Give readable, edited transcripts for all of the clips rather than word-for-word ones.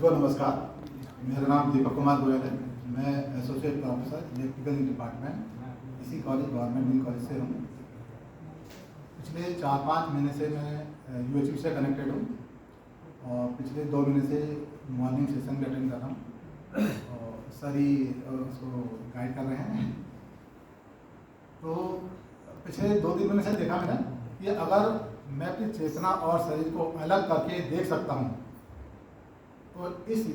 सबको नमस्कार। मेरा नाम दीपक कुमार गोयल है। मैं एसोसिएट प्रोफेसर इलेक्ट्रिकल डिपार्टमेंट इसी कॉलेज गवर्नमेंट डिग्री कॉलेज से हूँ। पिछले 4-5 महीने से मैं यूएचयू से कनेक्टेड हूँ और पिछले 2 महीने से मॉर्निंग सेशन भी अटेंड कर रहा हूँ और सर ही उसको गाइड कर रहे हैं। तो पिछले 2-3 महीने से देखा मैंने कि अगर मैं अपनी चेतना और शरीर को अलग करके देख सकता हूँ तो इस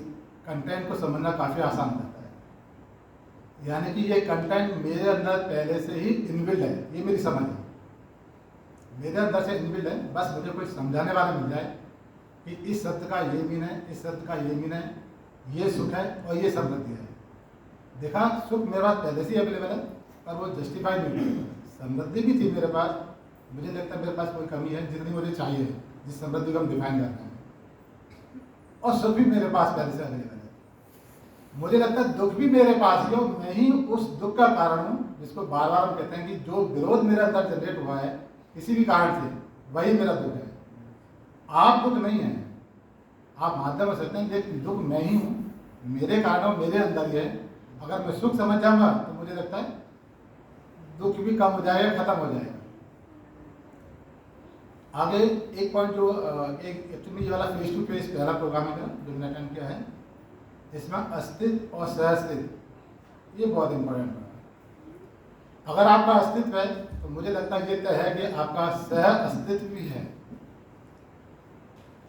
कंटेंट को समझना काफ़ी आसान हो जाता है। यानी कि ये कंटेंट मेरे अंदर पहले से ही इनबिल्ड है, ये मेरी समझ है, मेरे अंदर से इनबिल्ड है। बस मुझे कोई समझाने वाला मिल जाए कि इस शब्द का ये मीन है, इस शब्द का ये मीन है, ये सुख है और ये समृद्धि है। देखा, सुख मेरे पास पहले से ही अवेलेबल है पर वो जस्टिफाइड नहीं है। समृद्धि भी थी मेरे पास, मुझे लगता है मेरे पास कोई कमी है जितनी मुझे चाहिए, जिस समृद्धि को हम डिफाइन कर रहे हैं। और सुख भी मेरे पास पहले से अवेलेबल है। मुझे लगता है दुख भी मेरे पास ही हो, मैं ही उस दुख का कारण हूँ जिसको बार बार हम कहते हैं कि जो विरोध मेरे अंदर जनरेट हुआ है किसी भी कारण से, वही मेरा दुख है। आप दुख नहीं है, आप माध्यम हो सकते हैं, लेकिन दुख मैं ही हूँ, मेरे कारण मेरे अंदर ही है। अगर मैं सुख समझ जाऊंगा तो मुझे लगता है दुख भी कम हो जाएगा, खत्म हो जाएगा। आगे एक पॉइंट जो एक एक्चुअली ये वाला फेस टू फेस पहला प्रोग्राम है जो मैंने अटेंड किया है, इसमें अस्तित्व और सह अस्तित्व ये बहुत इंपॉर्टेंट है। अगर आपका अस्तित्व है तो मुझे लगता है ये तय है कि आपका सह अस्तित्व भी है।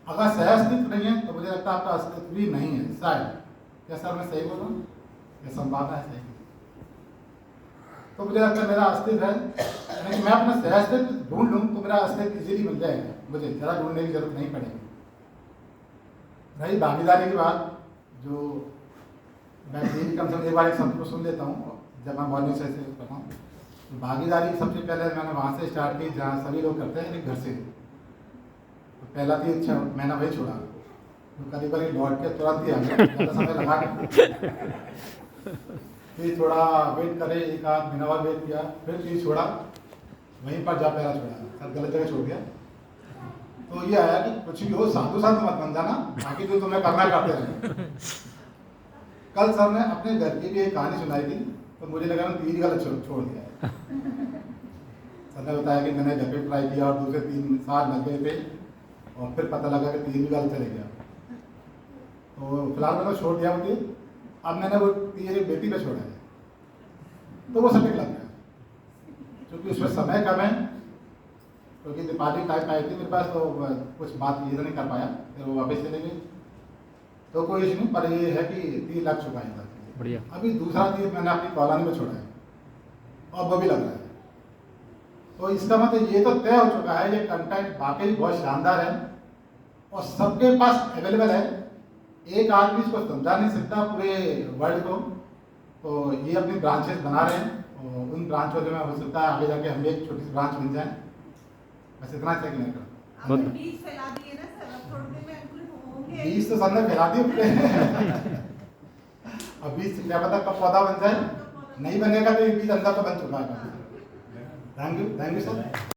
अगर सह अस्तित्व नहीं है तो मुझे लगता है आपका अस्तित्व भी नहीं है। शायद क्या सर मैं सही बोल रहा हूँ? यह संभावना है सही। तो मुझे लगता है मेरा अस्तित्व है, लेकिन मैं अपना सह अस्तित्व ढूंढ लूँ तो मेरा अस्तित्व इजीली मिल जाएगा, मुझे ज़्यादा ढूंढने की जरूरत नहीं पड़ेगी। रही भागीदारी की बात, जो मैं दिन कम से कम एक बार एक शब्द को सुन लेता हूँ जब मैं मॉर्निंग से करता हूँ। तो भागीदारी सबसे पहले मैंने वहाँ से स्टार्ट की जहाँ सभी लोग करते हैं, घर से। तो पहला थी अच्छा मैंने वही छोड़ा, तो करीब करीब लौट के तुरंत ही आ गया, ज़्यादा समय लगा के। फिर थोड़ा वेट करे, 1-8 महीना और वेट किया, फिर छोड़ा, वहीं पर जा पहला छोड़ा, सर गलत जगह छोड़ दिया। तो ये आया कि कुछ भी हो साधु साधु मत बन जाना, बाकी जो तुम्हें करना करते रहे। कल सर ने अपने घर की भी एक कहानी सुनाई थी तो मुझे लगा मैं 3 गलत छोड़ दिया है। सर ने बताया कि मैंने घर पे ट्राई किया और दूसरे 3 साल लग गए थे और फिर पता लगा कि 3 भी गलत चले गया। तो फिलहाल मैंने छोड़ दिया मुझे। अब मैंने वो एक बेटी पे छोड़ा है तो वो सटीक लग गया, क्योंकि उसमें समय कम है, क्योंकि दीपावली टाइम आई थी मेरे पास तो कुछ बात ये नहीं कर पाया, फिर वो वापस चले गए। तो कोई इशू नहीं, पर ये है कि 3 लग चुका है बढ़िया। अभी दूसरा तीर मैंने अपनी कॉलोनी में छोड़ा है और वो भी लग रहा है। तो इसका मतलब ये तो तय हो चुका है, ये कंटेंट वाकई बहुत शानदार है और सबके पास अवेलेबल है। एक आदमी इसको समझा नहीं सकता पूरे वर्ल्ड को। तो ये अपनी ब्रांचेस बना रहे हैं और उन ब्रांचों में हो सकता है आगे जाके हम एक छोटी सी ब्रांच बन जाए। बस इतना चाहिए नहीं करना। बीज फैला दिए ना सर, अब थोड़ी देर में अंकुरित होंगे। बीज तो सबने फैला दिए। अब बीज क्या पता कब पौधा बन जाए, नहीं बनेगा तो ये बीज अंदर तो बन चुका है। Thank you sir.